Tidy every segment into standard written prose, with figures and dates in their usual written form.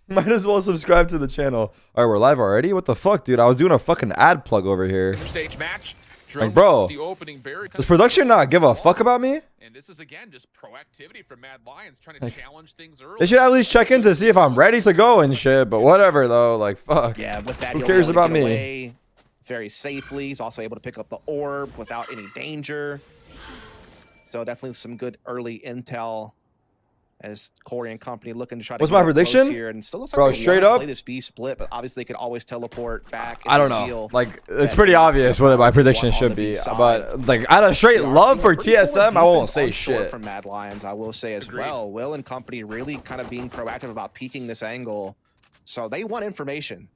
Might as well subscribe to the channel. All right, we're live already. What the fuck, dude? I was doing a fucking ad plug over here. Stage match. Like, bro, does production not give a fuck about me? And this is again just proactivity from Mad Lions trying to challenge things early. They should at least check in to see if I'm ready to go and shit. But whatever, though. Like, fuck. Yeah, with that, who cares about me? Away very safely. He's also able to pick up the orb without any danger. So definitely some good early intel as Corey and company looking to try to. What's my prediction? Here, and still looks like bro, they straight want to up. play this B split, but obviously they could always teleport back. I don't know. Like, it's pretty obvious what my prediction should be. But like, out of straight love for TSM, I won't say shit. From Mad Lions, I will say as well. Will and company really kind of being proactive about peeking this angle, so they want information.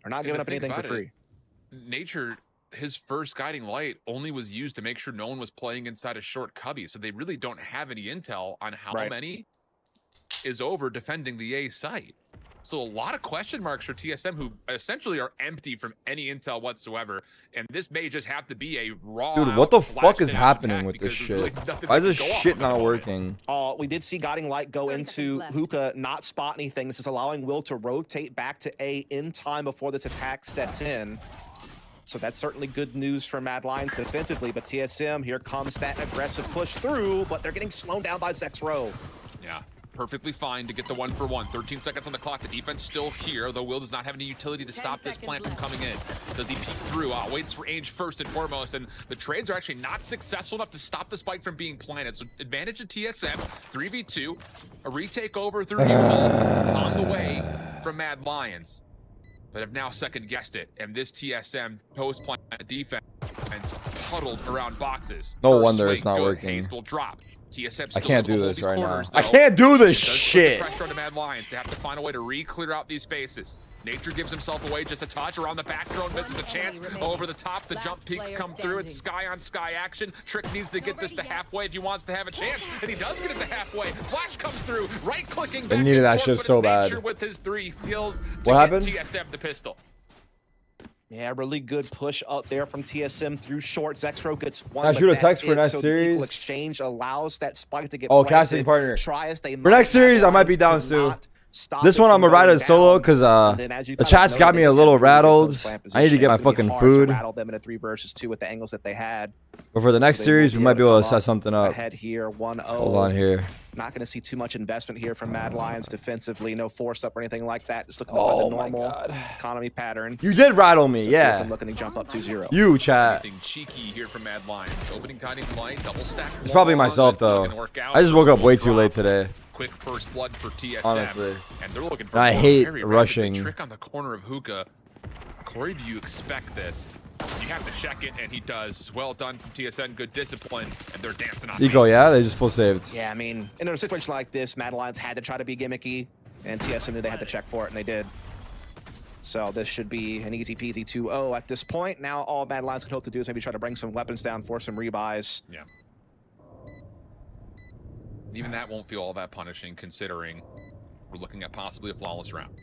They're not giving up anything for free. Nature, his first guiding light only was used to make sure no one was playing inside a short cubby, so they really don't have any intel on how many is over defending the A site. So a lot of question marks for TSM, who essentially are empty from any intel whatsoever, and this may just have to be a raw. Dude, what the fuck is happening with this shit? Really why is this shit not working? We did see guiding light go into Hookah, not spot anything. This is allowing Will to rotate back to A in time before this attack sets in. So that's certainly good news for Mad Lions defensively, but TSM, here comes that aggressive push through, but they're getting slowed down by Zexro. Yeah, perfectly fine to get the 1-for-1. 13 seconds on the clock. The defense still here, though Will does not have any utility to stop this plant from coming in. Does he peek through? Waits for Ainge first and foremost, and the trades are actually not successful enough to stop the spike from being planted. So advantage of TSM, 3v2, a retake over through on the way from Mad Lions. But have now second-guessed it, and this TSM post-plant defense huddled around boxes. No wonder it's not working. Hayes will drop. TSM I can't do this right now. Though. I can't do this shit. Pressure on the Mad Lions. They have to find a way to re-clear out these spaces. Nature gives himself away just a touch around the back drone, misses a chance. Over the top, the jump peaks come through. It's sky-on-sky action. Trick needs to get this to halfway if he wants to have a chance, and he does get it to halfway. Flash comes through, right-clicking. They needed that shit so bad. With his 3 kills what happened? TSM the pistol. Yeah, really good push up there from TSM through short. Zexro gets one. I shoot a text for next so series. Equal exchange allows that spike to get. Oh, casting partner. Try as they for next series, I might be down too. This one I'm gonna ride it solo because the chat's got me a little rattled. I need to get my fucking food. Rattle them in a 3 versus 2 with the angles that they had. But for the next series, we might be able to set something up. Ahead here, 1-0. Hold on here. Not going to see too much investment here from Mad Lions defensively. No force up or anything like that. Just looking at the normal economy pattern. You did rattle me, so yeah. I'm looking to jump up 2-0. You, chat. Cheeky here from Mad Lions. Opening guiding light, double stack. It's probably myself though. I just woke up way too late today. Quick first blood for TSM. Honestly. And they're looking for I hate rushing. Trick on the corner of Hookah. Corey, do you expect this? You have to check it, and he does. Well done from TSM. Good discipline, and they're dancing on Eco, yeah? They just full saved. Yeah, I mean, in a situation like this, Mad Lions had to try to be gimmicky, and TSM knew they had to check for it, and they did. So this should be an easy peasy 2-0 at this point. Now all Mad Lions can hope to do is maybe try to bring some weapons down for some rebuys. Yeah. Even that won't feel all that punishing, considering we're looking at possibly a flawless round.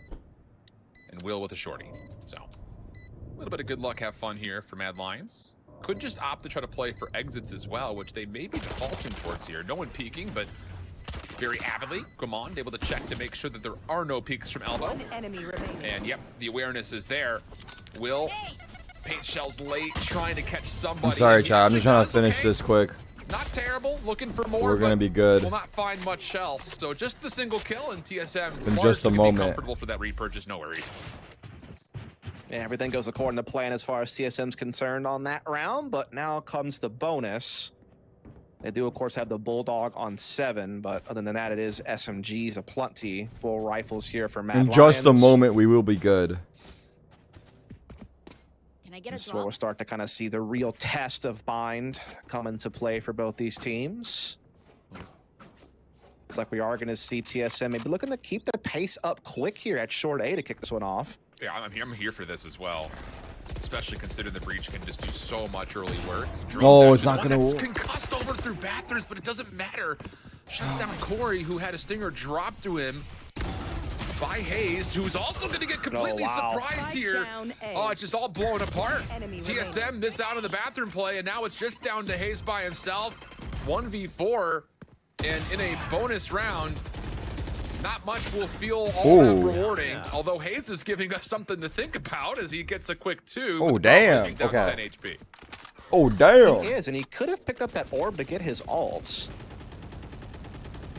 And Will with a shorty. So, a little bit of good luck, have fun here for Mad Lions. Could just opt to try to play for exits as well, which they may be defaulting towards here. No one peeking, but very avidly. Guimond able to check to make sure that there are no peeks from elbow. And yep, the awareness is there. Will, paint shells late, trying to catch somebody. I'm sorry, chat. I'm just trying to finish this quick. Not terrible, looking for more. We're gonna be good. We'll not find much else. So just the single kill, and TSM in just a moment. Comfortable for that repurchase, no worries. Yeah, everything goes according to plan as far as TSM's concerned on that round, but now comes the bonus. They do, of course, have the Bulldog on 7, but other than that, it is SMGs aplenty. Full rifles here for Mad Lions. In just a moment, we will be good. This is where we'll start to kind of see the real test of Bind come into play for both these teams. It's like we are going to see TSM maybe looking to keep the pace up quick here at short A to kick this one off. Yeah, I'm here for this as well. Especially considering the breach can just do so much early work. No, it's not going to work. Concussed over through bathrooms, but it doesn't matter. Shuts down Corey, who had a stinger dropped to him by Hayes, who's also going to get completely surprised here. Oh, it's just all blowing apart. TSM missed out on the bathroom play, and now it's just down to Hayes by himself. 1v4, and in a bonus round, not much will feel all that rewarding. Although Hayes is giving us something to think about as he gets a quick 2. Oh, damn. He's down to 10 HP. Oh, damn. He is, and he could have picked up that orb to get his ults.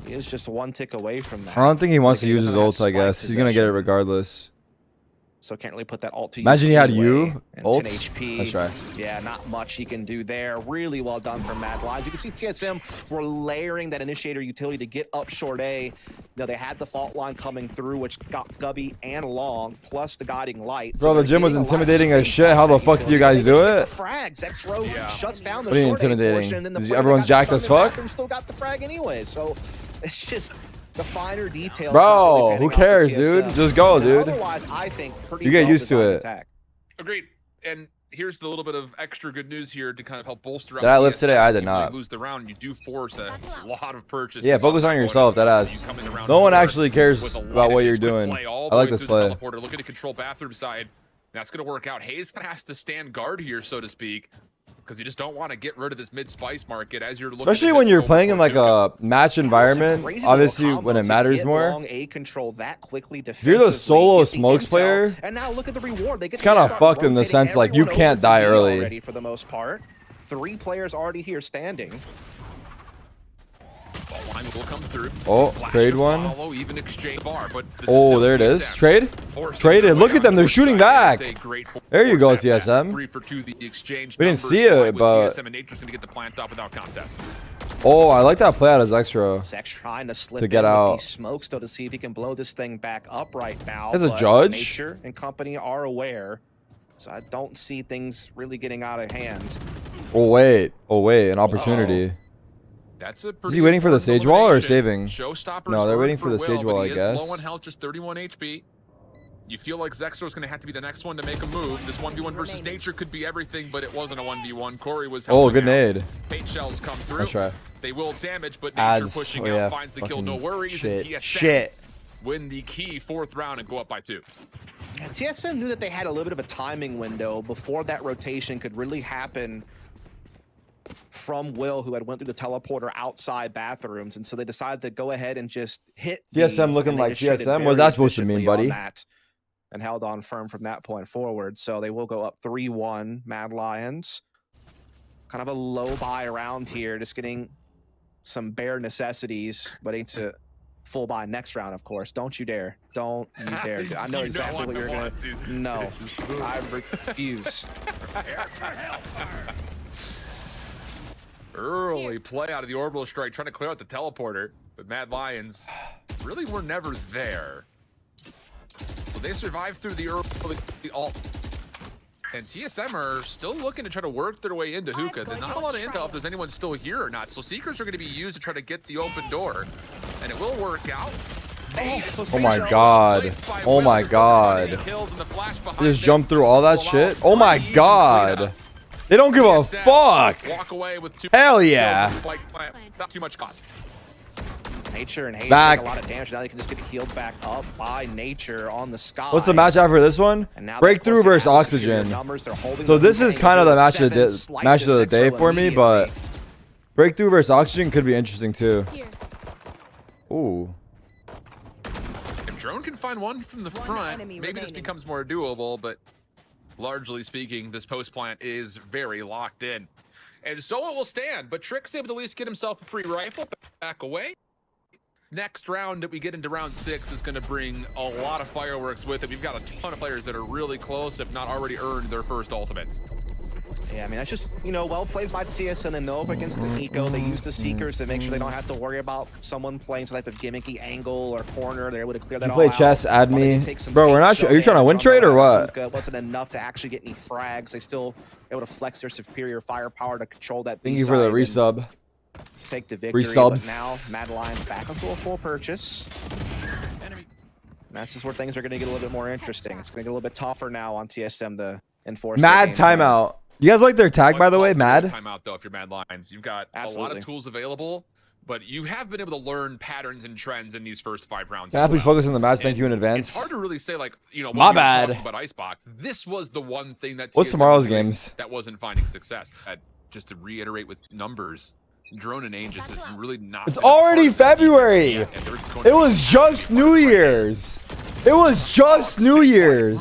He is just one tick away from that. I don't think he wants to use his ults, I guess. He's going to get it regardless. So can't really put that ult to use. Imagine he had anyway. you ult. 10 HP. Let's try. Yeah, not much he can do there. Really well done from Mad Lions. You can see TSM were layering that initiator utility to get up short A. You know, they had the fault line coming through, which got Gubby and Long, plus the guiding light. Bro, the gym was intimidating as shit. How the fuck do you guys do it? Frags. X-Row shuts down the What do you mean short A intimidating? portion, and then Is the everyone's jacked as fuck? Still got the frag anyway, so it's just the finer details. Bro, who cares, dude? Just go, dude. Otherwise, I think you get used to it. Attack. Agreed. And here's the little bit of extra good news here to kind of help bolster. Did I live today? I did not. Lose the round, you do force a lot of purchases. Yeah, focus on yourself. That ass. No one actually cares about what you're doing. I like this play. Looking to control bathroom side. That's going to work out. Hayes kind of has to stand guard here, so to speak, because you just don't want to get rid of this mid-spice market as you're looking. Especially when you're playing in like a match environment, obviously when it matters more. If you're the solo smokes player, and now look at the reward. It's kind of fucked in the sense like you can't die early. For the most part, 3 players already here standing. Line will come through. Oh, trade one. Follow, even exchange bar, but oh, there it is. Trade. Traded. Look at them. They're shooting back. There you go, TSM. 3 for 2, the exchange. We didn't see it, but TSM and Nature's going to get the plant off without contest. Oh, I like that play out as extra. Zach's trying to slip to get out. Smokes though to see if he can blow this thing back up right now. As a judge, Nature and company are aware, so I don't see things really getting out of hand. Oh wait, an opportunity. That's a is he waiting for the stage wall or saving? No, they're waiting for the stage wall, I guess. Low on health, just 31 HP. You feel like Zexor's going to have to be the next one to make a move. This 1v1 versus Nature could be everything, but it wasn't a 1v1. Corey was oh, good nade. 8 shells come through. Let's try. They will damage, but Nature pushing out finds the kill. No worries. Shit. And TSM win the key 4th round and go up by 2. And TSM knew that they had a little bit of a timing window before that rotation could really happen from Will, who had went through the teleporter outside bathrooms, and so they decided to go ahead and just hit TSM looking like TSM. What's that supposed to mean, buddy? And held on firm from that point forward. So they will go up 3-1. Mad Lions, kind of a low buy around here, just getting some bare necessities, waiting to full buy next round, of course. Don't you dare! Don't you dare! I know exactly what you're gonna. No, I refuse. Early play out of the orbital strike, trying to clear out the teleporter, but Mad Lions really were never there. So they survived through the early ult. And TSM are still looking to try to work their way into Hookah. There's not a lot of intel if there's anyone still here or not. So Seekers are going to be used to try to get the open door. And it will work out. Oh my god. Oh my god. Just jump through all that shit. Oh my god. They don't give a fuck. Walk away with 2 hell yeah. Not too much cost. Nature and Hayes take a lot of damage. Now they can just get healed back up by Nature on the sky. What's the match after this one? Breakthrough versus Oxygen. So this is kind of the match of the day for me, but Breakthrough versus Oxygen could be interesting too. Ooh. If Drone can find one from the front, maybe this becomes more doable, but largely speaking, this post plant is very locked in. And so it will stand, but Trick's able to at least get himself a free rifle back away. Next round that we get into round 6 is going to bring a lot of fireworks with it. We've got a ton of players that are really close, if not already earned their first ultimates. Yeah, I mean, that's just, you know, well played by TSM and Nova against Nico. They use the Seekers to make sure they don't have to worry about someone playing some type of gimmicky angle or corner. They're able to clear that all out. You play chess, add me. Bro, we're not sure. Are you trying to win trade or what? It wasn't enough to actually get any frags. They still able to flex their superior firepower to control that. Thank you for the resub. Take the victory, but now Mad Lions back into a full purchase. And that's just where things are going to get a little bit more interesting. It's going to get a little bit tougher now on TSM to enforce. Mad timeout. You guys like their tag, by the way? Mad timeout though. If you're Mad Lions, you've got a lot of tools available, but you have been able to learn patterns and trends in these first 5 rounds. Can I please focus on the match? Thank you in advance. It's hard to really say, like, you know, my bad. But Icebox, this was the one thing that what's tomorrow's games that wasn't finding success. Just to reiterate with numbers, Drone and Aegis is really not. It's already February. It was just New Year's. It was just New Year's.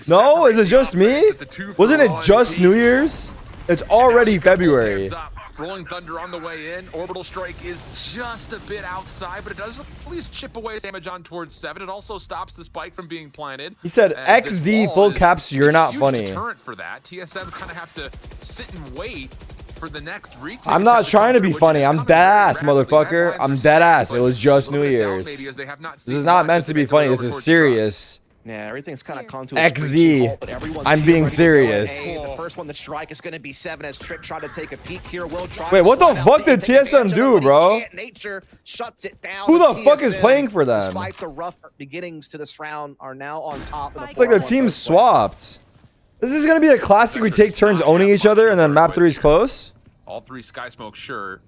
No, is it just me? Wasn't it just New Year's? It's already February. Rolling Thunder on the way in. Orbital Strike is just a bit outside, but it does at least chip away damage on towards 7. It also stops the spike from being planted. He said XD full caps, you're not funny. Deterrent for that. TSM kind of have to sit and wait for the next retake. I'm not trying to be funny. I'm dead ass, motherfucker. I'm dead ass. It was just New Year's. This is not meant to be funny. This is serious. Yeah, everything's kind of come to a XD. halt, but everyone's I'm being serious. The first one to strike is going to be 7 as Trick tried to take a peek here. Will try. Wait, what the fuck did TSM do, bro? Nature shuts it down. Who the fuck is playing for them? Despite the rough beginnings to this round, are now on top. It's like the team swapped. This is going to be a classic. We take turns owning each other and then map 3 is close. All 3 Sky Smoke, sure.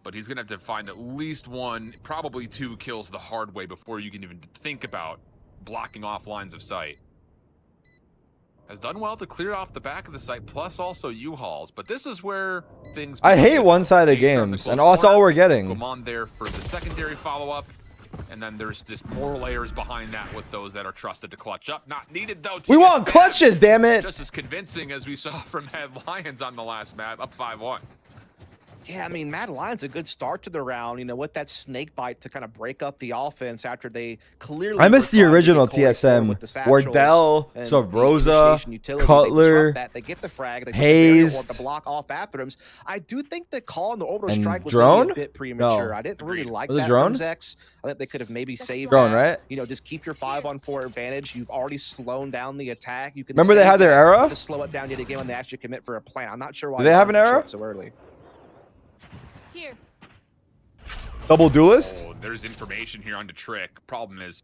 But he's going to have to find at least 1, probably 2 kills the hard way before you can even think about blocking off lines of sight. Has done well to clear off the back of the site, plus also U-Hauls. But this is where things... I hate one-sided games, and that's all we're getting. Come on there for the secondary follow-up. And then there's just more layers behind that with those that are trusted to clutch up. Not needed, though. We want clutches, damn it! Just as convincing as we saw from Mad Lions on the last map, up 5-1. Yeah, I mean, Mad Lions a good start to the round, you know, with that snake bite to kind of break up the offense after they clearly... I missed the original TSM. Wardell, Subrosa, Cutler, they get the frag, they Hayes, the block off after them. I do think the call on the orbital strike was drone? A bit premature. No. I didn't really like was that drone? from Zex. I think they could have maybe saved drone, that. right? You know, just keep your 5-on-4 advantage. You've already slowed down the attack. You can remember they had their era? To slow it down yet again when they actually commit for a plan. I'm not sure why do they have an era so early. Here. Double duelist? Oh, there's information here on the Trick. Problem is,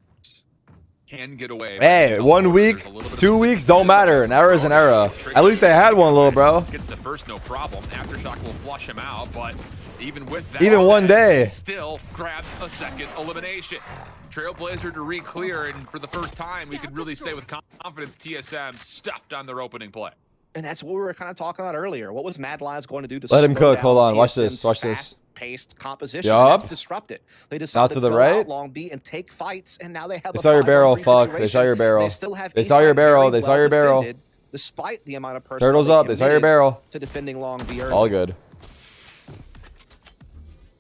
can get away. Hey, 1 week, 2 weeks, don't matter. An era is an era. At least they had one, little bro. Gets the first, no problem. Aftershock will flush him out, but even with that, even one day, still grabs a second elimination. Trailblazer to re-clear, and for the first time, we can really say with confidence, TSM stuffed on their opening play. And that's what we were kind of talking about earlier. What was Mad Lions going to do to let him slow cook? down Hold on, watch TSM's this. Watch this. Fast-paced composition. Yup. That's disrupt it. They decided to the go right. out Long B and take fights, and now they have. They saw your barrel. Fuck. They saw your barrel. They still have. They saw your barrel. They saw your barrel. Despite the amount of personnel turtles up. They saw your barrel. To defending Long B. All good.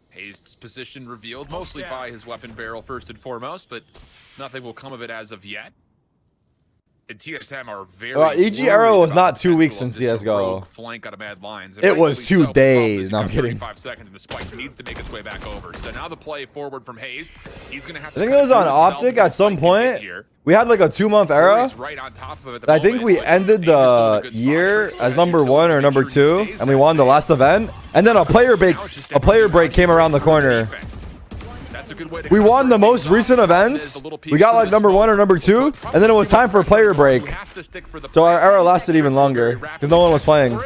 Hayes' position revealed mostly by his weapon barrel first and foremost, but nothing will come of it as of yet. And TSM are very EG Arrow was not 2 weeks in CSGO. Flank out of Mad Lions. It was 2 days. No, I'm kidding. 5 seconds, and the spike needs to make its way back over. So now the play forward from Hayes. He's gonna have to. I think it was on Optic at some point. We had like a 2-month era. Right on top of it I think we ended the year as #1 or #2, and we won the last event. And then a player break came around the corner. We won the most recent events. We got like #1 or #2, and then it was time for a player break. So our era lasted even longer because no one was playing.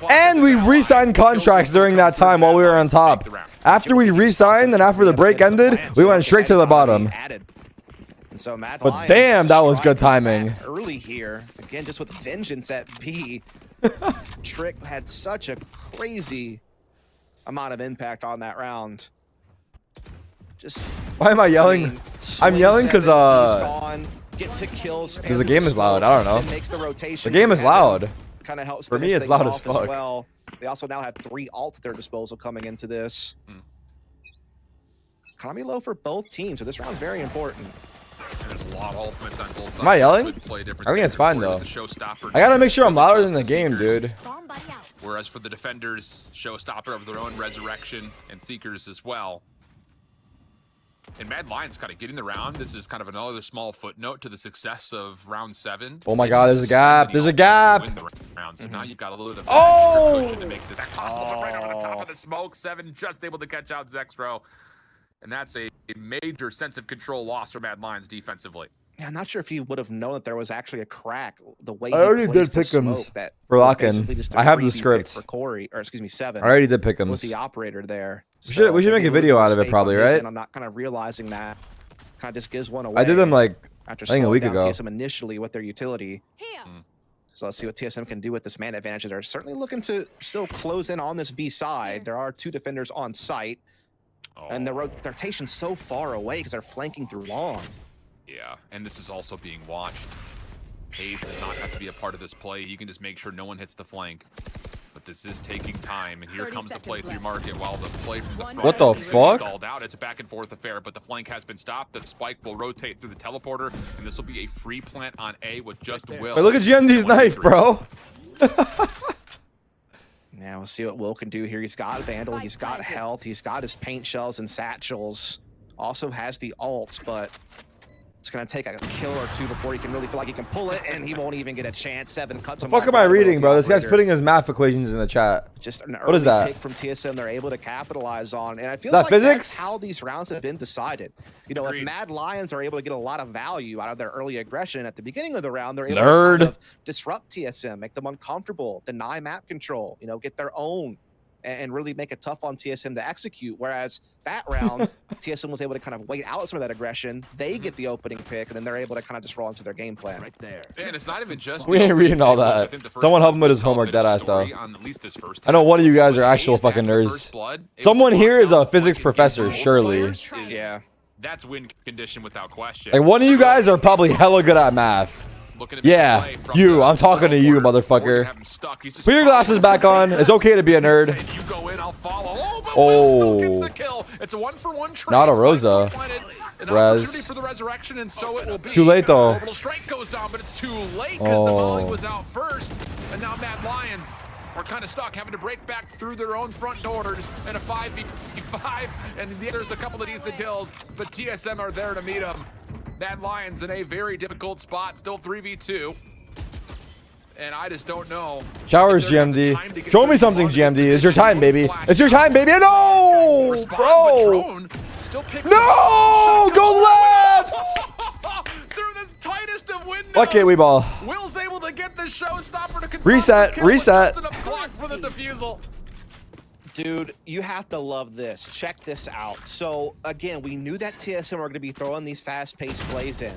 And we re-signed contracts during that time while we were on top. After we re-signed and after the break ended, we went straight to the bottom. But damn, that was good timing. Early here, again, just with vengeance at B. Trick had such a crazy amount of impact on that round. Just why am I yelling? I mean, I'm yelling because kills the game is loud. I don't know. Makes the rotation. The game is loud. Kind of helps for me. It's loud as fuck. Well, they also now have 3 ults at their disposal coming into this. Economy low for both teams, so this round's very important. There's a lot of ultimates on both sides. Am I yelling? I think it's fine though. I gotta make sure I'm louder than the game, dude. Whereas for the defenders, showstopper of their own resurrection and seekers as well. And Mad Lions kind of getting the round. This is kind of another small footnote to the success of round 7. Oh my God, there's a gap. There's a gap. So now you've got a little bit of cushion to make this possible. Right over the top of the smoke. 7 just able to catch out Zexro. And that's a major sense of control loss for Mad Lions defensively. Yeah, I'm not sure if he would have known that there was actually a crack. The way I already did pick him for lock-in. I have the script for Corey, or excuse me, 7. I already did pick him with the operator there. We should make a video out of it, probably, right? I'm not kind of realizing that. Kind of just gives one away. I did them like after I think a week ago. TSM initially with their utility. So let's see what TSM can do with this man advantage. They're certainly looking to still close in on this B side. There are 2 defenders on site. And the rotation's so far away because they're flanking through long. Yeah, and this is also being watched. Hayes does not have to be a part of this play. He can just make sure no one hits the flank. But this is taking time, and here comes the play through market while the play from the front What the fuck? Stalled out. It's a back and forth affair, but the flank has been stopped. The spike will rotate through the teleporter, and this will be a free plant on A with just Will. Wait, look at GMD's knife, bro. Now we'll see what Will can do here. He's got Vandal, he's got health, he's got his paint shells and satchels. Also has the ult, but it's gonna take a kill or 2 before he can really feel like he can pull it, and he won't even get a chance. 7 cuts him. What the fuck am I reading, bro? This guy's putting his math equations in the chat. Just an What is early that? pick from TSM they're able to capitalize on, and I feel That like physics? that's how these rounds have been decided. You know, if Mad Lions are able to get a lot of value out of their early aggression at the beginning of the round, they're able to kind of disrupt TSM, make them uncomfortable, deny map control, you know, get their own, and really make it tough on TSM to execute. Whereas that round, TSM was able to kind of wait out some of that aggression. They get the opening pick, and then they're able to kind of just roll into their game plan. Right there. And it's not even just We ain't reading all that. Someone help him with his homework, deadass though. I know one of you guys are actual fucking nerds. Someone here is a physics professor, surely. Yeah. That's win condition without question. Like one of you guys are probably hella good at math. Yeah, you. I'm talking to you, motherfucker. Put your glasses back on. It's okay to be a nerd. You go in, I'll follow. Oh, gets the kill. It's a 1-for-1 trade. Not a Rosa. An opportunity for the resurrection, and so it will be. Too late though. Orbital strike goes down, but it's too late because the volley was out first, and now Mad Lions are kind of stuck, having to break back through their own front doors in a 5v5, and there's a couple of decent kills, but TSM are there to meet them. Mad Lions in a very difficult spot, still 3v2. And I just don't know. Showers, GMD. Show me something, GMD. It's your time, baby. It's your time, baby. No, bro. No, go left. Through the tightest of windows. Okay, we ball. Will's able to get the showstopper to confirm reset, the kill, reset. but just enough clock for the defusal. Dude, you have to love this. Check this out. So, again, we knew that TSM were going to be throwing these fast-paced plays in.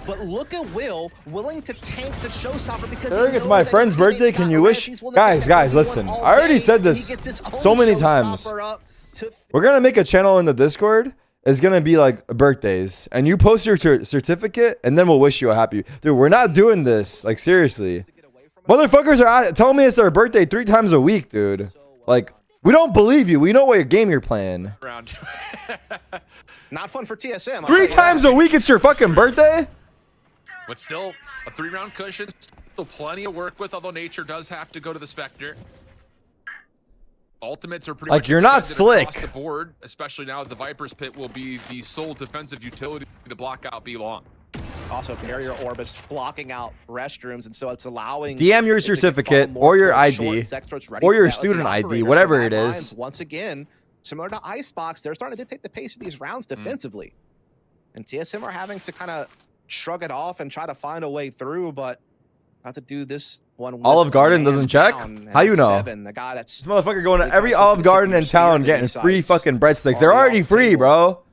But look at Will willing to tank the showstopper because Tarik, it's my friend's birthday. Can you wish? Guys, listen. I already said this so many times. We're going to make a channel in the Discord. It's going to be like birthdays. And you post your certificate, and then we'll wish you a happy... Dude, we're not doing this. Like, seriously. Motherfuckers are telling me it's their birthday 3 times a week, dude. Like... We don't believe you. We know what game you're playing. Not fun for TSM. 3 times a week, it's your fucking birthday? But still, a 3-round cushion. Still plenty of work with, although nature does have to go to the Spectre. Ultimates are pretty like much you're not across slick. The board, especially now the Viper's Pit will be the sole defensive utility to block out B long. Also, barrier orbits blocking out restrooms, and so it's allowing DM your certificate or your ID or your student ID, whatever it is. Once again, similar to Icebox, they're starting to dictate the pace of these rounds defensively. And TSM are having to kind of shrug it off and try to find a way through, but have to do this one. Olive Garden doesn't check? How you know? The guy that's this motherfucker going to every Olive Garden in town getting free fucking breadsticks. They're already free, bro.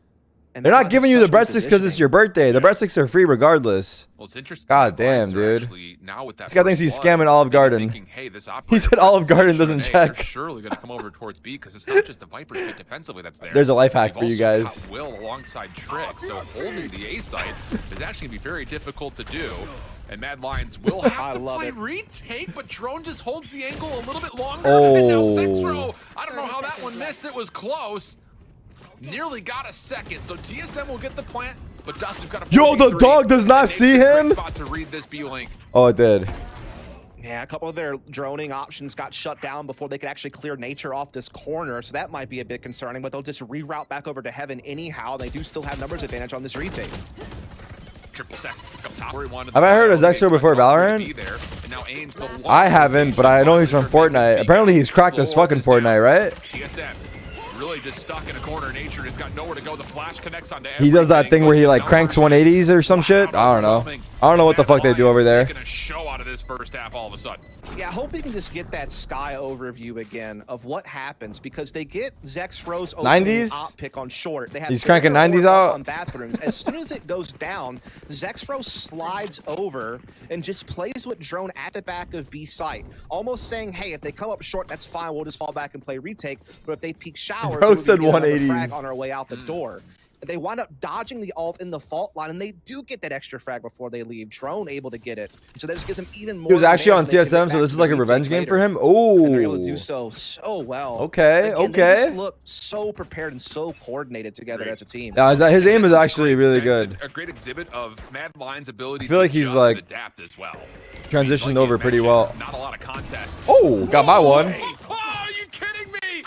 They're not giving you the breadsticks because it's your birthday. The breadsticks are free regardless. Well, it's interesting. God damn, dude. Now with that this guy thinks he's scamming Olive Garden. Thinking, hey, this he said Olive Garden doesn't check. They're surely going to come over towards B because it's not just the Viper's Pit defensively that's there. There's a life hack for you guys. Will alongside Trick, so holding the A site is actually going to be very difficult to do. And Mad Lions will have to play retake, but Drone just holds the angle a little bit longer. And now Sextro, I don't know how that one missed. It was close. Nearly got a second, so TSM will get the plant, but Dustin's got a 4v3. Yo, the dog does not see him. Spot to read this B-Link. Oh, it did. Yeah, a couple of their droning options got shut down before they could actually clear nature off this corner, so that might be a bit concerning, but they'll just reroute back over to Heaven anyhow. They do still have numbers advantage on this retake. Triple stack up top. Have I heard of Zextro before Valorant? I haven't, but I know he's from Fortnite. Apparently he's cracked as fucking Fortnite, right? TSM really really just stuck in a corner of nature. It's got nowhere to go. The flash connects onto He does that thing where he like cranks 180s or some shit. I don't know. I don't know what the fuck they do over there. Making a show out of this first half all of a sudden. Yeah, I hope we can just get that sky overview again of what happens because they get Zexro's 90s op pick on short. They have he's cranking 90s out on bathrooms. As soon as it goes down, Zexro slides over and just plays with drone at the back of B site, almost saying, "Hey, if they come up short, that's fine. We'll just fall back and play retake. But if they peek showers, Bro said we'll get 180s frag on our way out the door." They wind up dodging the ult in the fault line, and they do get that extra frag before they leave. Drone able to get it, so that just gives him even more. He was actually on TSM, so this is like a revenge game for him. Oh, and they're able to do so well. Okay, Again, okay. They just look so prepared and so coordinated together as a team. Yeah, his aim is actually really good. A great exhibit of Mad Lion's ability. I feel like he's like adapt as well. Transitioned over pretty well. Not a lot of contest. Oh, got my one. Oh, are you kidding me?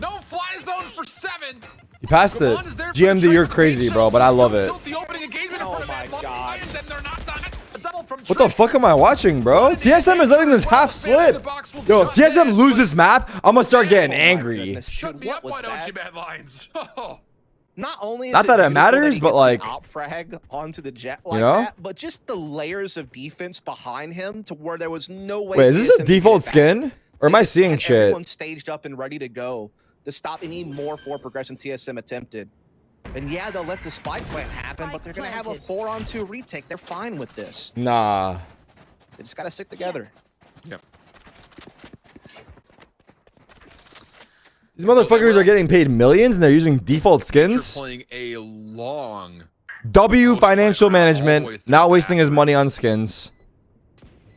No fly zone for 7. You passed it. GMD, you're crazy, bro, but I love it. Oh my god. What the fuck am I watching, bro? TSM is letting this half slip. Yo, if TSM lose this map, I'm gonna start getting angry. Shut me up, why don't you, Mad Lions? Not only is not that it matters, that but like op frag onto the jet like you know, that, but just the layers of defense behind him to where there was no way. Wait, is this a default skin, or am I seeing shit? Everyone's staged up and ready to go to stop any more forward progression TSM attempted. And yeah, they'll let the spike plant happen, but they're gonna have a 4-on-2 retake. They're fine with this. Nah. They just gotta stick together. Yep. These motherfuckers are getting paid millions and they're using default skins. Playing a long W financial management, not wasting his money on skins.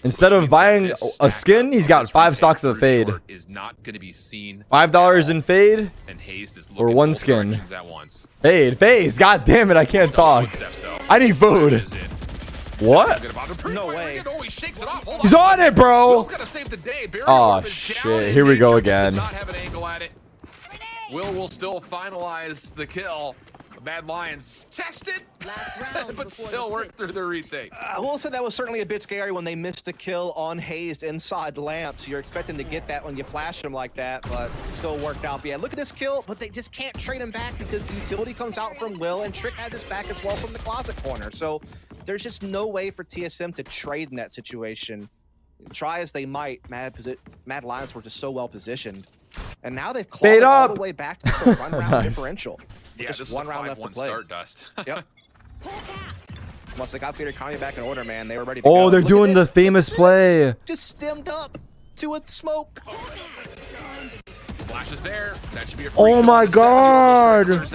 Instead of buying a skin, he's got 5 stocks of fade. Is not going to be seen. $5 in fade, and Hayes is or 1 skin. at once. Fade, phase. God damn it, I can't talk. I need food. What? No way. He's on it, bro. Oh shit! Here we go again. Will still finalize the kill. Mad Lions test it, but still work through the retake. I will say that was certainly a bit scary when they missed the kill on Hazed inside lamps. You're expecting to get that when you flash him like that, but it still worked out. But yeah, look at this kill, but they just can't trade him back because the utility comes out from Will, and Trick has his back as well from the closet corner. So there's just no way for TSM to trade in that situation. Try as they might, Mad Lions were just so well positioned. And now they've clawed all the way back to the run round differential. Yeah, just one round left to play. Start, Dust. Yep. Once they got Theater Kami back in order, man, they were ready to go. Oh, they're doing the famous play. Just stemmed up to a smoke. Flash is there. That should be a free oh my god.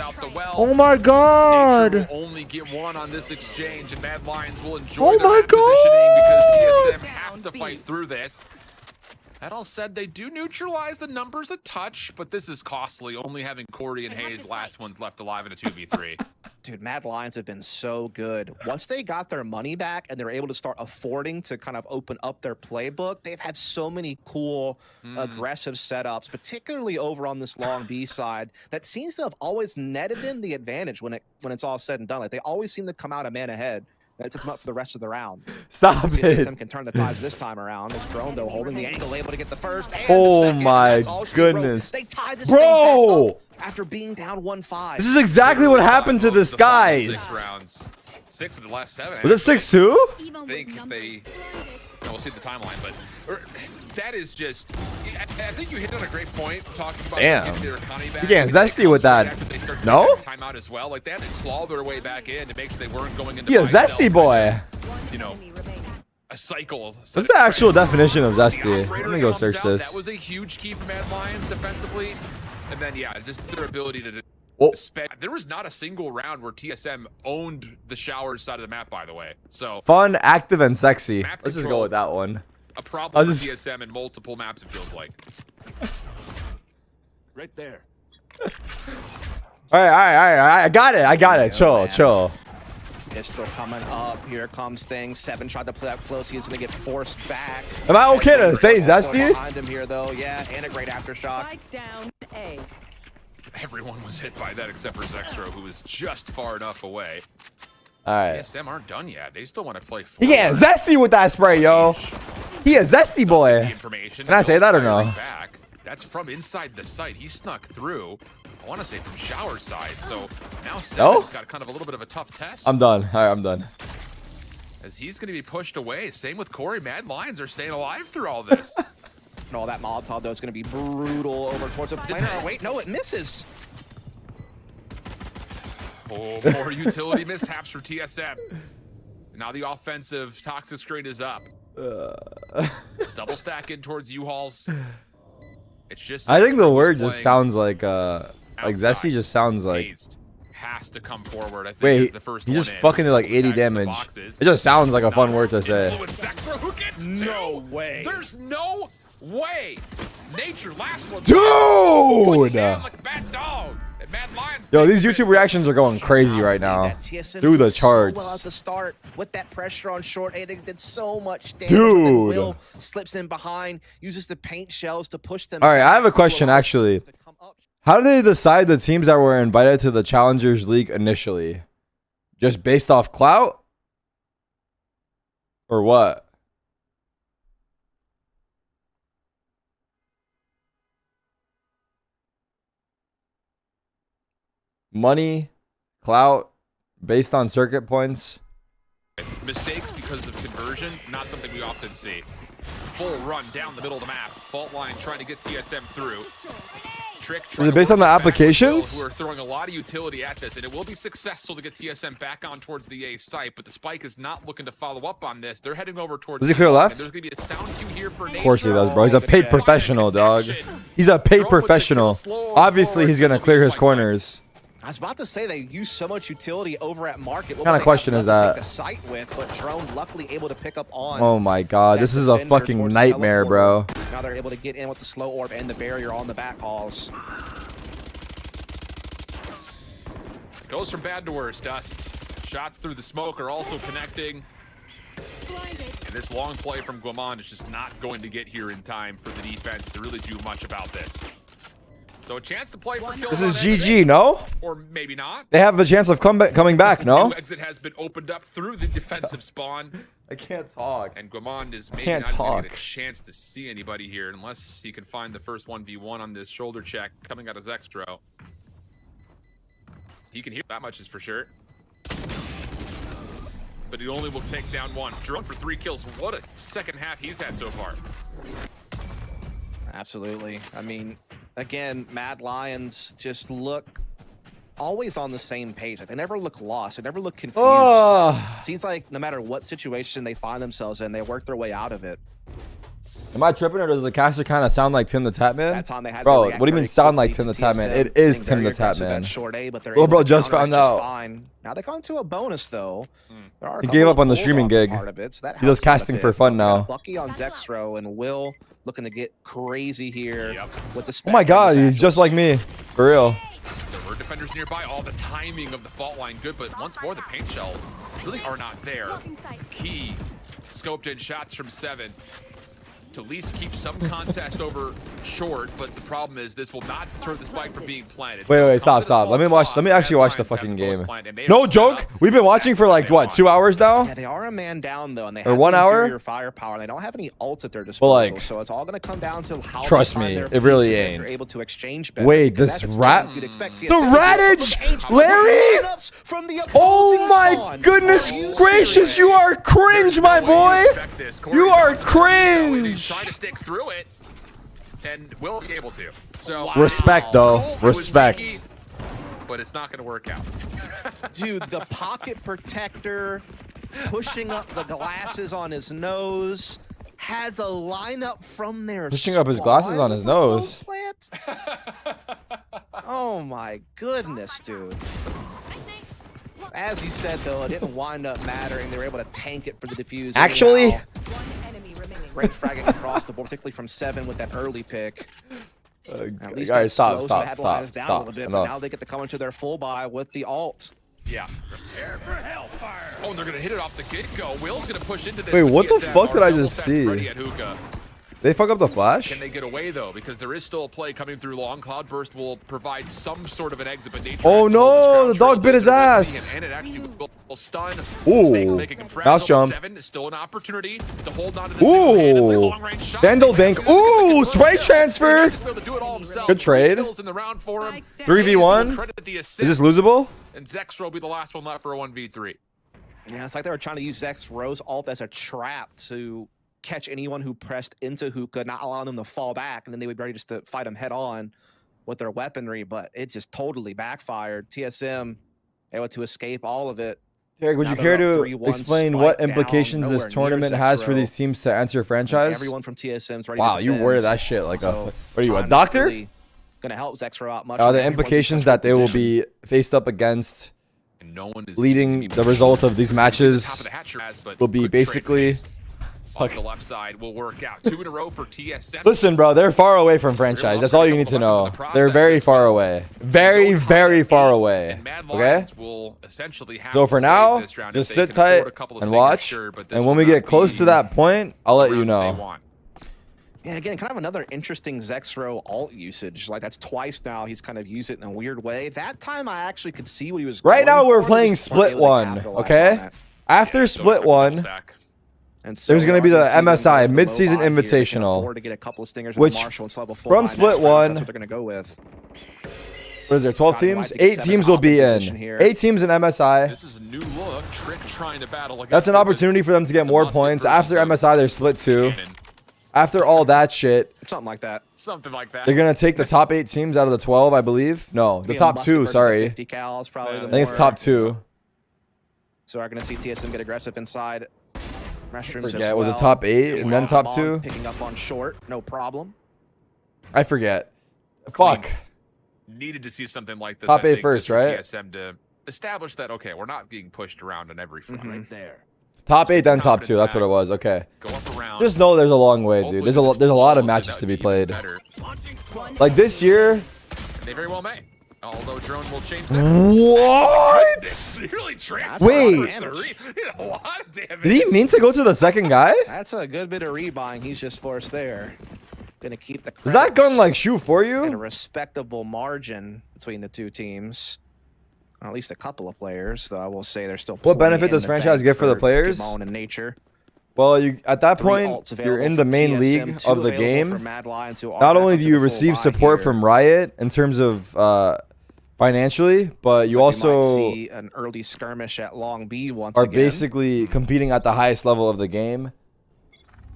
Oh my god. Nature will only get 1 on this exchange, and Mad Lions will enjoy their positioning because TSM have to fight through this. That all said, they do neutralize the numbers a touch, but this is costly, only having Cordy and Hayes last ones left alive in a 2v3. Dude, Mad Lions have been so good. Once they got their money back and they're able to start affording to kind of open up their playbook, they've had so many cool, aggressive setups, particularly over on this long B side, that seems to have always netted them the advantage when it's all said and done. Like, they always seem to come out a man ahead. That sets them up for the rest of the round. Stop it. TSM can turn the tides this time around. It's Drone, though, holding the angle, able to get the first and oh the second. My goodness. They tied this bro! Thing back up after being down 1-5. This is exactly what happened to the Skies. 6 rounds. 6 of the last 7. Was it 6-2? I think they... we'll see the timeline, but... that is just... I think you hit on a great point talking about... Damn. Their economy back. You getting zesty with that. No? Timeout as well. Like, they had to claw their way back in to make sure they weren't going into... Yeah, zesty boy. You know, a cycle. What's the actual definition of zesty? Let me go search this. That was a huge key for Mad Lions defensively. And then, yeah, just their ability to... There was not a single round where TSM owned the showers side of the map, by the way. So fun, active, and sexy. Let's just go with that one. A problem for TSM in multiple maps, it feels like. Right there. All right. I got it. Chill. Pistol coming up. Here comes things. 7 tried to play out close. He's going to get forced back. Am I okay to say zesty? Behind him here, though. Yeah, and a great aftershock. Down A. Everyone was hit by that except for Zexro, who was just far enough away. All right. TSM aren't done yet. They still want to play. He getting zesty with that spray, yo. He a zesty boy. Can I say that or no? Back. That's from inside the site. He snuck through. I want to say from shower side. So now No? Seven's got kind of a little bit of a tough test. I'm done. All right, I'm done. As he's going to be pushed away. Same with Corey. Mad Lions are staying alive through all this. And all that Molotov, though, is going to be brutal over towards the player. Oh, wait, no, it misses. Oh, more utility mishaps for TSM. Now the offensive toxic screen is up. Double stack in towards U-Hauls. It's just. I think the word just sounds like Zessie just sounds like. Hazed. Has to come forward. I think Wait, is the first he one just in. fucking did like 80 damage. It just sounds like a fun word to say. Who gets No two? way. There's no way. Nature last one. Dude! Down like a bad dog. And Mad Lions Yo, these takes YouTube this. reactions are going crazy right now. That TSM Through the did so well charts. at the start with that pressure on short. They did so much damage. Dude. And then Will slips in behind, uses the paint shells to push them. All right, I have a back, question allows actually. to come up. How do they decide the teams that were invited to the Challengers League initially? Just based off clout? Or what? Money, clout, based on circuit points. Mistakes because of conversion, not something we often see. Full run down the middle of the map. Fault line trying to get TSM through. Trick Is it based on the applications? Who are throwing a lot of utility at this, and it will be successful to get TSM back on towards the A site, but the Spike is not looking to follow up on this. They're heading over towards. Does he clear left? There's going to be a sound cue here for Of course he does, bro. He's a paid professional, dog. He's a paid professional. Obviously, he's gonna clear his corners. I was about to say they use so much utility over at market. What kind of question is that? The site with, but Drone luckily able to pick up on. Oh my god, this is a fucking nightmare, bro. Now they're able to get in with the slow orb and the barrier on the back hauls. Goes from bad to worse, Dust. Shots through the smoke are also connecting. And this long play from Guamon is just not going to get here in time for the defense to really do much about this. So a chance to play for kills. This is GG, no? Or maybe not. They have a chance of coming back, no? New exit has been opened up through the defensive spawn. I can't talk. And Guamon is maybe Can't not even talk. get a chance to see anybody here unless he can find the first 1v1 on this shoulder check coming out of Zextro. He can hear that much is for sure. But he only will take down one. Drone for 3 kills. What a second half he's had so far. Absolutely. I mean, again, Mad Lions just look always on the same page. Like, they never look lost. They never look confused. Oh. Seems like no matter what situation they find themselves in, they work their way out of it. Am I tripping, or does the caster kind of sound like Tim the Tap Man? That time they had Bro, to what do you mean react sound very like Tim the quickly Tap Man? to It is TSM, Tim the very Tap aggressive at Man. Short A, but they're Well, able bro, to just counter it found out. fine. Now they gone to a bonus though. There are a He couple gave of up on the bulldogs streaming gig. part of it, so that He does helps him a casting bit. for fun We got now. Bucky on Zextro and Will looking to get crazy here with the. Oh my god, he's just like me. For real. There were defenders nearby. All the timing of the fault line good, but once more the paint shells really are not there. Key scoped in shots from 7 to at least keep some contest over short, but the problem is this will not deter the Spike from being planted. Wait, stop. Let me actually watch the fucking game. No joke. We've been watching for like what, 2 hours now? Yeah, they are a man down though, and they Or have 1 the hour? inferior firepower. And they don't have any ults at their disposal, like, so it's all going to come down to how. trust they find me, their it really piece and if ain't. they're able to exchange better, Wait, because this as it rat- stands, you'd expect The TSM to be Radage? able to Larry? lineups from the Oh opposing my spawn. goodness Are you gracious, serious? you are cringe, my boy. You are cringe. He's trying to stick through it, and will be able to. So Respect, though. It was Respect. tricky, but it's not going to work out. Dude, the pocket protector pushing up the glasses on his nose has a lineup from their Pushing up his glasses on his nose. Plant? Oh my goodness, dude. As you said, though, it didn't wind up mattering. They were able to tank it for the defuse. Actually, Great fragging across the board, particularly from 7 with that early pick. At least guys, that stop. slows the headliners down a little bit, but Enough. now they get to come into their full buy with the alt. Yeah. Prepare for hellfire. Oh, and they're going to hit it off the get-go. Will's going to push into this. Wait, with what the TSM. fuck did I Double just tap see? ready at hookah. They fuck up the flash? Can they get away, though? Because there is still a play coming through long. Cloudburst will provide some sort of an exit, but nature Oh has to hold this no, ground the dog trail. bit his They're gonna see ass. him, and it actually will stun. Ooh. Snake making him fragile, Mouse jump. 7 is still an opportunity to hold on to the single-handedly Ooh. long-range shot. Vandal dink. Ooh, spray transfer. Good trade. 3v1. Is this losable? And Zexro will be the last one left for a 1v3. Yeah, it's like they were trying to use Zexro's ult as a trap to catch anyone who pressed into Hookah, not allowing them to fall back, and then they would be ready just to fight them head on with their weaponry, but it just totally backfired. TSM able to escape all of it. Tarik, would you care to explain what implications this tournament has for these teams to enter franchise? Everyone from TSM's ready. Wow, to you worded that shit like a. What are you, a doctor? Really gonna help Zexro out much. Are the implications that they will be faced up against leading the result of these matches will be basically on the left side will work out 2 in a row for TSM. Listen, bro, they're far away from franchise. That's all you need to know. They're very far away. Very, very far away. Okay? So for now, just sit tight and watch. And when we get close to that point, I'll let you know. Yeah, again, kind of another interesting Zexro alt usage. Like, that's twice now he's kind of used it in a weird way. That time I actually could see what he was right now, we're for, playing split one, okay? After split one, and so there's going to be the MSI, Mid-Season Invitational, to get a couple of stingers which from split one, that's what they're going to go with. What is there, 12 teams? 8 teams will be in. 8 teams in MSI. This is a new look. Trick trying to battle. That's an opportunity for them to get more points. After MSI, they're split 2. After all that shit, something like that. Something like that. They're going to take the top 8 teams out of the 12, I believe. No, the top 2, sorry. 50 cal is probably the I think it's top 2. So we're going to see TSM get aggressive inside. Restrooms Forget, it was a top 8 and then top 2? Picking up on short, no problem. I forget. Fuck. Needed to see something like this. Top 8 first, right? TSM to establish that, okay, we're not being pushed around on every front right there. Top 8, then top 2. That's what it was. Okay. Go up around. Just know there's a long way, dude. There's a lot of matches to be played. Like this year. They very well may. Although drone will change that. What? Really wait. A lot of damage. Did he mean to go to the second guy? That's a good bit of rebuying. He's just forced there. Gonna keep the. Does that gun like shoot for you? And a respectable margin between the two teams. Or at least a couple of players, though I will say they're still. What benefit does franchise get for the players? In nature. Well, you at that point, you're in the main league of the game. Not only do you receive support from Riot in terms of financially, but you also see an early skirmish at Long B once are again. Basically competing at the highest level of the game.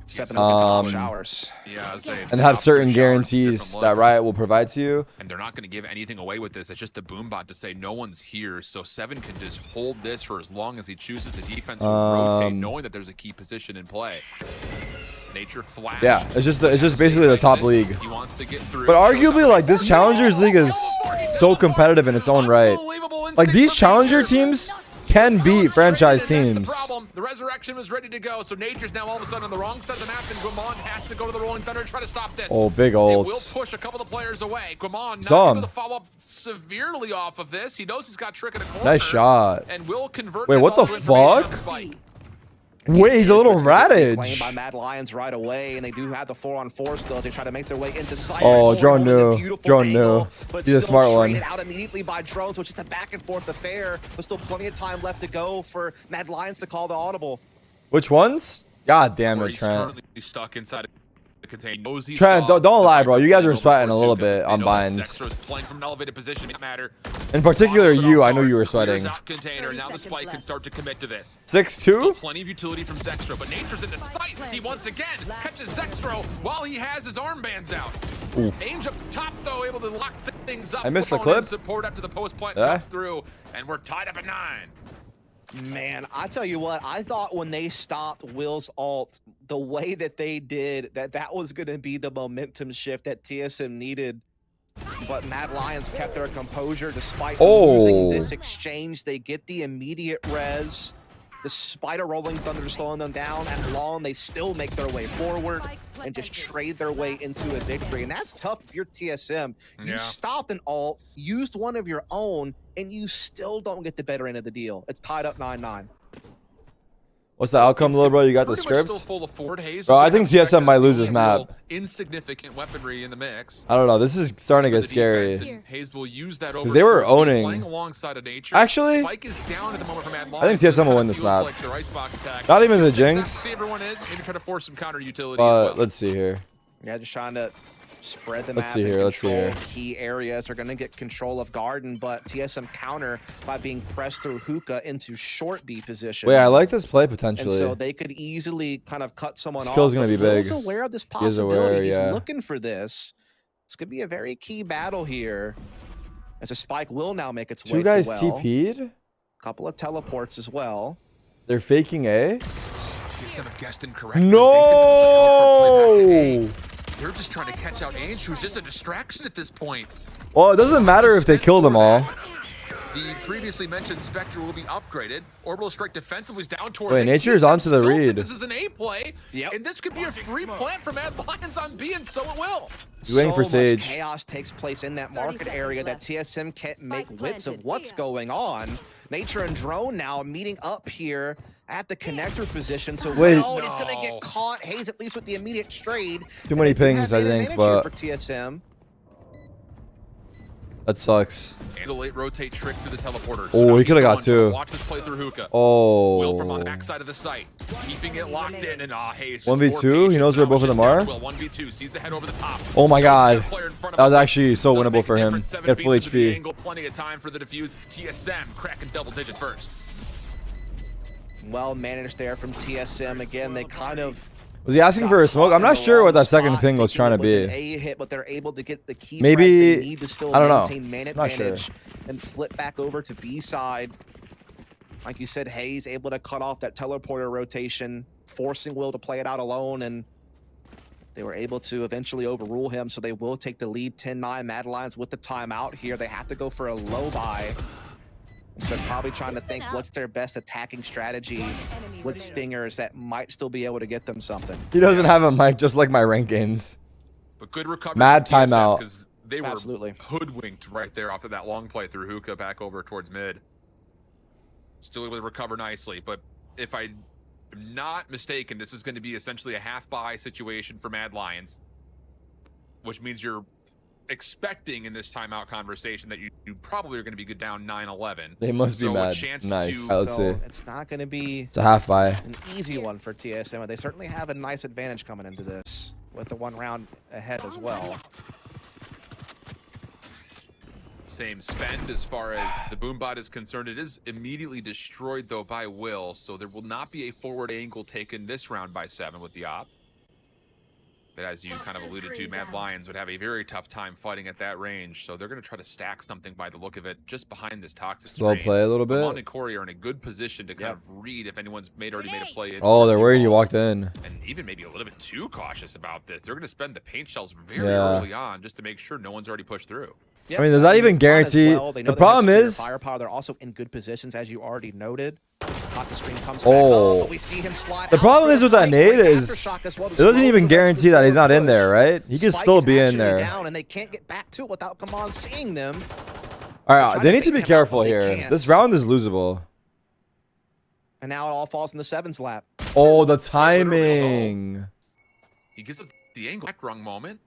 Showers. Yeah, and have certain guarantees that Riot will provide to you. And they're not going to give anything away with this. It's just a boom bot to say no one's here. So 7 can just hold this for as long as he chooses. The defense will rotate, knowing that there's a key position in play. Nature flash. Yeah, it's just basically the top league. He wants to get through. But arguably, like this Challengers League is so competitive in its own right. Like these Challenger teams can beat franchise teams. The resurrection was ready to go, so Nature's now all of a sudden on the wrong side of the map, and Guamon has to go to the Rolling Thunder and try to stop this. Oh, big ults. It will push a couple of players away. Guamon not able to follow up severely off of this. He knows he's got Trick in a corner. Nice shot. And will convert. Wait, what the fuck? Wait, he's a little Radage. Claimed by Mad Lions right away, and they do have the 4-on-4 still as they try to make their way into sight. Oh, Drone knew. Drone knew. He's a smart one. Out immediately by drones, which is a back and forth affair. There's still plenty of time left to go for Mad Lions to call the audible. Which ones? God damn it, Trent. Stuck inside Trent, don't lie, bro. You guys are sweating a little bit on binds. In particular, you. I know you were sweating. Container. Now the spike can start to commit to this. 6-2? Plenty of utility from Zexro, but Nature's in the sight. He once again catches Zexro while he has his armbands out. Oof. Aims up top, though, able to lock things up. I missed the clip. Support after the post plant comes through, and we're tied up at 9. Man, I tell you what, I thought when they stopped Will's ult, the way that they did, that was going to be the momentum shift that TSM needed. But Mad Lions kept their composure despite losing this exchange. They get the immediate res. Despite a Rolling Thunder slowing them down and long, they still make their way forward and just trade their way into a victory. And that's tough if you're TSM. You stopped an ult, used one of your own, and you still don't get the better end of the deal. It's tied up 9-9. What's the outcome, little bro? You got the Pretty much script? still full of Ford. Hayes Bro, I is think gonna have TSM might check lose as this the only map. real insignificant weaponry in the mix. I don't know. This is starting to For get the scary. defense, and Hayes will use that Because they were overexposure owning. playing alongside a nature. Actually, Spike is down at the moment from Mad I think Lions, so TSM will this win this kinda feels map. like their icebox attack. Not even the That's how Jinx. everyone is. Maybe try to force some counter utility But as well. let's see here. Yeah, just trying to spread the Let's map see and here, let's see control here. key areas. They're going to get control of Garden, but TSM counter by being pressed through Hookah into short B position. Wait, I like this play And potentially. so they could easily kind of cut someone This off. kill's gonna but be big. Will's aware of this He is aware, possibility. yeah. He's looking for this. It's going to be a very key battle here. As a spike will now make its way Two guys to well. TP'd? Couple of teleports as well. They're faking A? TSM have guessed incorrectly. No! They think this is a teleport play back to A. They're just trying to catch out Ange, who's just a distraction at this point. Well, it doesn't matter if they kill them all. The previously mentioned Spectre will be upgraded. Orbital Strike defensively is down towards Wait, A. Nature's TSM onto the still think read. This is an A play, Yep. and this could be a free plant for Mad Lions on B, and so it will. He's waiting for much Sage. chaos takes place in that 30 market seconds area left. that TSM can't make Spike wits of planted. what's going on. Nature and Drone now meeting up here at the connector position to Wait. well, he's gonna No. get caught. Hayes at least with the immediate trade. Too many And they do pings, have I an think, advantage here but for TSM. that sucks. And a late rotate trick to the teleporters. Oh, now he he's coulda got going to two. Watch this play through Hookah. Will from on Oh. the backside of the site, keeping it locked in, and Hayes. 1v2? He knows where both of them are? Will 1v2 sees the head over the top. Oh my god. Player in front of That was him. actually so Doesn't winnable make a for him. difference. 7 Get full beats into the HP. angle, plenty of time for the defuse. It's TSM cracking double digit first. Well managed there from TSM. Again, they kind of Was he asking for a smoke? I'm not sure what that second ping was trying to be. A hit, but they're able to get the key. Maybe- they need to still I don't know. maintain man Not sure. advantage and flip back over to B side. Like you said, Hayes able to cut off that teleporter rotation, forcing Will to play it out alone, and they were able to eventually overrule him. So they will take the lead 10-9. Mad Lions with the timeout here. They have to go for a low buy. So they're probably trying to think what's their best attacking strategy with stingers that might still be able to get them something. He doesn't have a mic, just like my rank games. But good recovery. Mad from TSM, timeout. 'cause they were Absolutely. hoodwinked right there after that long play through Hookah back over towards mid. Still able to recover nicely, but if I am not mistaken, this is going to be essentially a half-buy situation for Mad Lions, which means you're expecting in this timeout conversation that you probably are going to be good down 9-11. They must be So a mad. chance Nice. to- Alright, let's So see. it's not going to be It's a half buy. an easy one for TSM, but they certainly have a nice advantage coming into this with the 1 round ahead as well. Same spend as far as the boombot is concerned. It is immediately destroyed, though, by Will, so there will not be a forward angle taken this round by 7 with the op. But as you kind of alluded to, Mad Lions would have a very tough time fighting at that range, so they're going to try to stack something by the look of it just behind this toxic Slow screen. play a little Amon bit. and Corey are in a good position to kind of read if anyone's already made a play. in Oh, they're too worried you long. walked in. And even maybe a little bit too cautious about this. They're going to spend the paint shells very Yeah. early on just to make sure no one's already pushed through. Yep. I mean, does that even As guarantee- well. They know the they have problem superior is- firepower. They're also in good positions, as you already noted. Toxic screen comes back Oh. up, but we see him slide The out problem for is the with that flank nade point. is Aftershock as well to it doesn't slow even the rest of guarantee the that he's not in push. there, right? He can Spike still is be in actually there. down, and they can't get back to it without Kaman seeing them. All right, trying they to need to bait be him out, careful but they here. can't. This round is losable. And now it all falls in the 7's lap. Oh, the timing. He gives up the angle at wrong moment.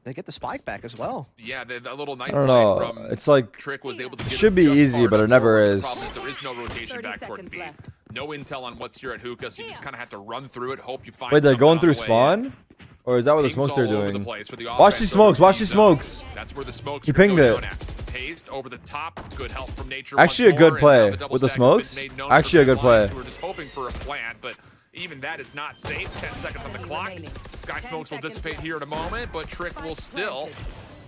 They get the spike back as well. Yeah, the little nice I don't play know. from It's like Trick was able to it get should him be just easy, far but it enough never forward. is. The problem is there is no rotation 30 back toward seconds B. left. No intel on what's here at Hookah, so you just kind of have to run through it, hope you find Wait, they're something going on through the way in. spawn? Or is that what the Pings smokes are all over the doing? place for the Watch offense these over smokes, watch B these zone. smokes. That's where the smokes He are going pinged it. down at. Hazed over the top. Good help from Nature. Actually once a good more, and play. now the double With the stack has been smokes, made known for actually a Mad good play. Lions, who are just hoping for a plant, but even that is not safe. 10 seconds on the clock. remaining. Sky 10 smokes will seconds dissipate left. here in a moment, but Trick will Spike still planted.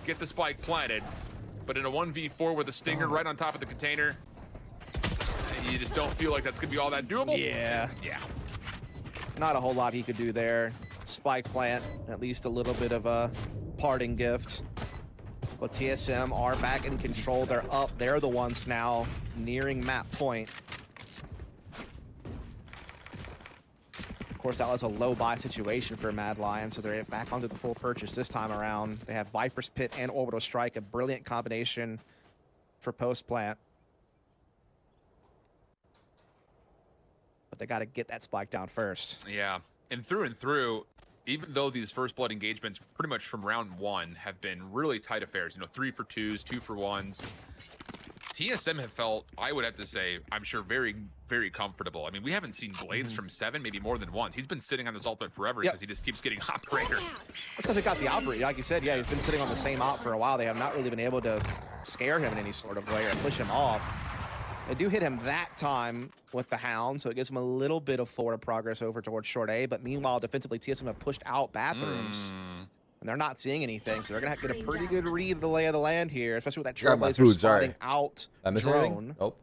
get the spike planted. But in a 1v4 with a stinger right on top of the container, you just don't feel like that's going to be all that doable. Yeah. Yeah. Not a whole lot he could do there. Spike plant, at least a little bit of a parting gift. But TSM are back in control. They're up. They're the ones now nearing map point. Of course, that was a low buy situation for Mad Lions, so they're back onto the full purchase this time around. They have Viper's Pit and Orbital Strike, a brilliant combination for post plant. but they got to get that spike down first. Yeah, and through, even though these first blood engagements pretty much from round 1 have been really tight affairs, you know, 3 for 2s, 2 for 1s, TSM have felt, I would have to say, I'm sure very, very comfortable. I mean, we haven't seen Blades from 7 maybe more than once. He's been sitting on this ultimate forever because he just keeps getting operators. That's because he got the operator. Like you said, yeah, he's been sitting on the same op for a while. They have not really been able to scare him in any sort of way or push him off. They do hit him that time with the Hound, so it gives him a little bit of forward progress over towards short A. But meanwhile, defensively, TSM have pushed out bathrooms. And they're not seeing anything, so they're going to have to get a pretty good read of the lay of the land here, especially with that Trailblazer spotting out drone. Nope.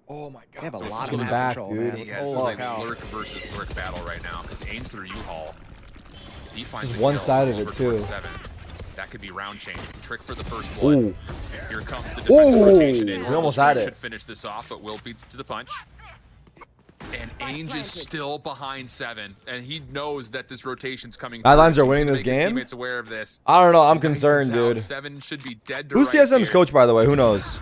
Oh my god. They have a so lot of map back, control, dude. man. Yeah, this is a lurk versus lurk battle right now because Ains through U-Haul. He finds Just the one kill side of it, over too. towards 7. That could be round change. Trick for the first blood. Ooh. Here comes the defensive rotation in. We almost had it. Should finish this off, but Will beats to the punch. And Ainge is still behind 7, and he knows that this rotation's coming. Guidelines through. are winning He's this gonna make his game. teammates aware of this. I don't know. I'm concerned, dude. 7 should be dead to Who's rights TSM's here. coach, by the way? Who knows?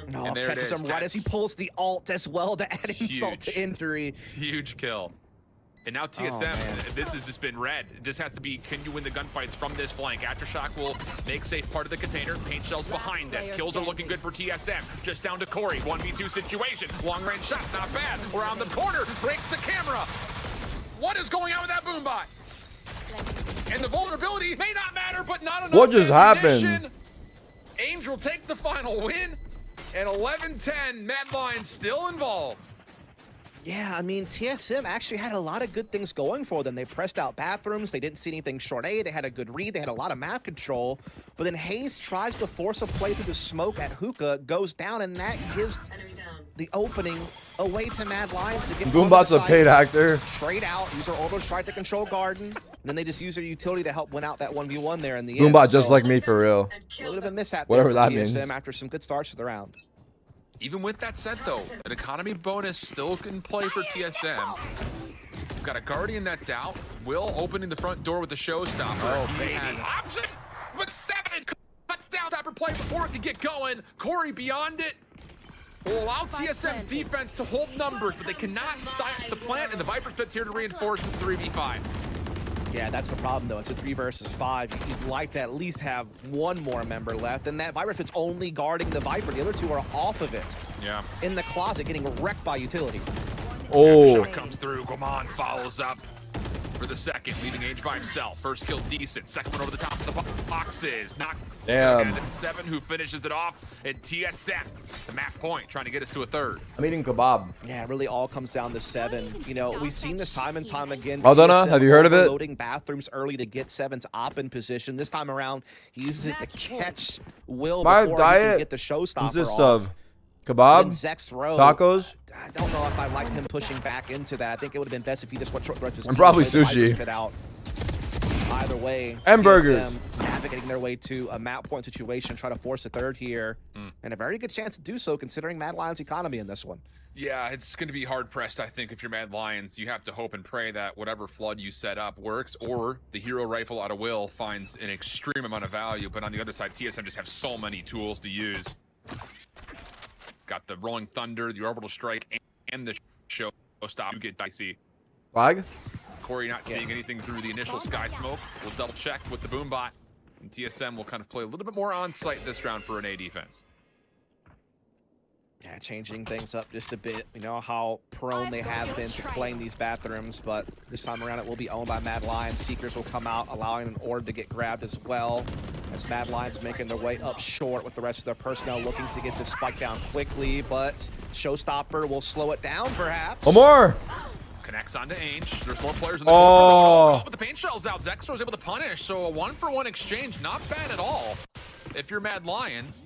No, And there it catches is. him right as he pulls the ult as well to add insult Huge. to injury. Huge kill. And now TSM, this has just been red. It just has to be, can you win the gunfights from this flank? Aftershock will make safe part of the container. Paint shells behind this. Kills are looking good for TSM. Just down to Corey. 1v2 situation. Long range shots, not bad. Around the corner, breaks the camera. What is going on with that boombot? And the vulnerability may not matter, but not enough. What just happened? ammunition. Angel take the final win. And 11-10, Mad Lions still involved. Yeah, I mean, TSM actually had a lot of good things going for them. They pressed out bathrooms. They didn't see anything short A. They had a good read. They had a lot of map control. But then Hayes tries to force a play through the smoke at Hookah, goes down, and that gives the opening away to Mad Lions to get Goombot's a paid actor. Trade out, use their orbital strike to control Garden. And then they just use their utility to help win out that 1v1 there in the end. Goombot just like me, for real. A little bit of a mishap Whatever there for that means. TSM after some good starts to the round. Even with that said, though, an economy bonus still can play for TSM. We've got a Guardian that's out. Will opening the front door with the showstopper. Oh, he baby. has options, but 7 cuts down Tapper play before it can get going. Corey beyond it will allow TSM's defense to hold numbers, but they cannot stop the plant, and the Viper Spit's here to reinforce the 3v5. Yeah, that's the problem, though. It's a 3 versus 5. You'd like to at least have one more member left, and that Viper Fit's only guarding the Viper. The other two are off of it. Yeah. In the closet, getting wrecked by utility. Oh. Shot comes through. Goman follows up for the second, leaving Age by himself. First kill decent. Second one over the top of the boxes. Knock. Damn. And it's 7 who finishes it off. And TSM to map point, trying to get us to a 3rd. I'm eating kebab. Yeah, it really all comes down to 7. You know, we've seen this time and time again. Aldona, have you heard of it? Loading bathrooms early to get 7's op in position. This time around, he uses it to catch Will My before he diet can get the showstopper consists off. of Then kebab, Zek's throw. tacos. I don't know if I like him pushing back into that. I think it would have been best if he just went short throws. And probably sushi. Out. Either way, And burgers. TSM navigating their way to a map point situation, try to force a 3rd here, and a very good chance to do so considering Mad Lions' economy in this one. Yeah, it's going to be hard pressed, I think, if you're Mad Lions. You have to hope and pray that whatever flood you set up works, or the hero rifle out of Will finds an extreme amount of value. But on the other side, TSM just have so many tools to use. Got the Rolling Thunder, the Orbital Strike, and the Showstop. You get dicey. Flag? Corey not seeing anything through the initial sky smoke. We'll double check with the Boombot. And TSM will kind of play a little bit more on site this round for an A defense. Yeah, changing things up just a bit. You know how prone they have been to playing these bathrooms, but this time around it will be owned by Mad Lions. Seekers will come out, allowing an orb to get grabbed as well. As Mad Lions making their way up short with the rest of their personnel looking to get this spike down quickly, but Showstopper will slow it down perhaps. One more. Connects onto Ainge. There's more players in the Oh. But the paint shells out. Zexor was able to punish, so a 1-for-1 exchange, not bad at all. If you're Mad Lions,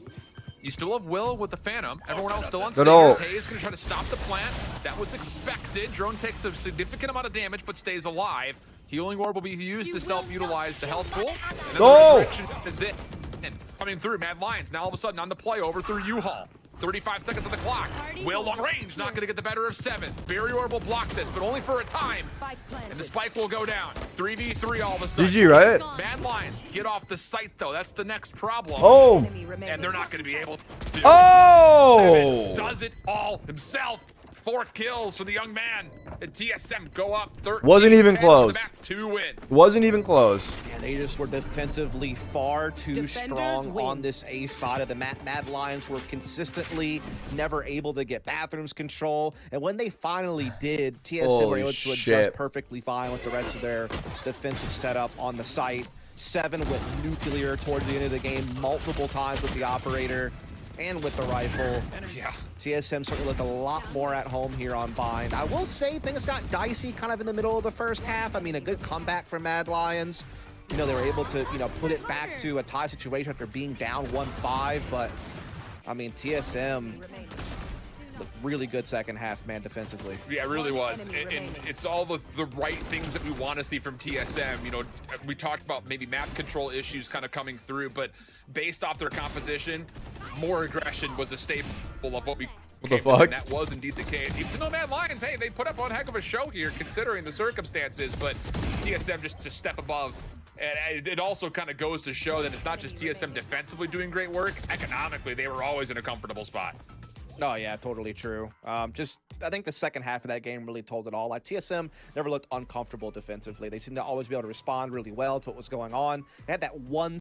you still have Will with the Phantom. Everyone else still on stairs. Hayes going to try to stop the plant. That was expected. Drone takes a significant amount of damage, but stays alive. Healing Orb will be used to self-utilize the health pool. And then the resurrection is it. And coming through, Mad Lions now all of a sudden on the play over through U-Haul. 35 seconds on the clock. Will long range, not going to get the better of 7. Barrier Orb will block this, but only for a time. And the spike will go down. 3v3 all of a sudden. GG, right? Mad Lions get off the site, though. That's the next problem. Oh. And they're not going to be able to. do. Oh! Does it all himself. 4 kills for the young man. And TSM go up 13. Wasn't even close. To win. Wasn't even close. And they just were defensively far too strong on this A side of the map. Mad Lions were consistently never able to get bathrooms control. And when they finally did, TSM were able to adjust perfectly fine with the rest of their defensive setup on the site. 7 with nuclear towards the end of the game, multiple times with the operator and with the rifle. Yeah. TSM certainly looked a lot more at home here on Bind. I will say things got dicey kind of in the middle of the first half. I mean, a good comeback from Mad Lions. You know, they were able to, put it back to a tie situation after being down 1-5. But, I mean, TSM looked really good second half, man, defensively. Yeah, it really was. And it's all the right things that we want to see from TSM. You know, we talked about maybe map control issues kind of coming through, but based off their composition, more aggression was a staple of what we What the fuck? And that was indeed the case. Even though Mad Lions, hey, they put up one heck of a show here considering the circumstances, but TSM just to step above. And it also kind of goes to show that it's not just TSM defensively doing great work. Economically, they were always in a comfortable spot. Oh yeah, totally true. I think the second half of that game really told it all. Like TSM never looked uncomfortable defensively. They seemed to always be able to respond really well to what was going on. They had that one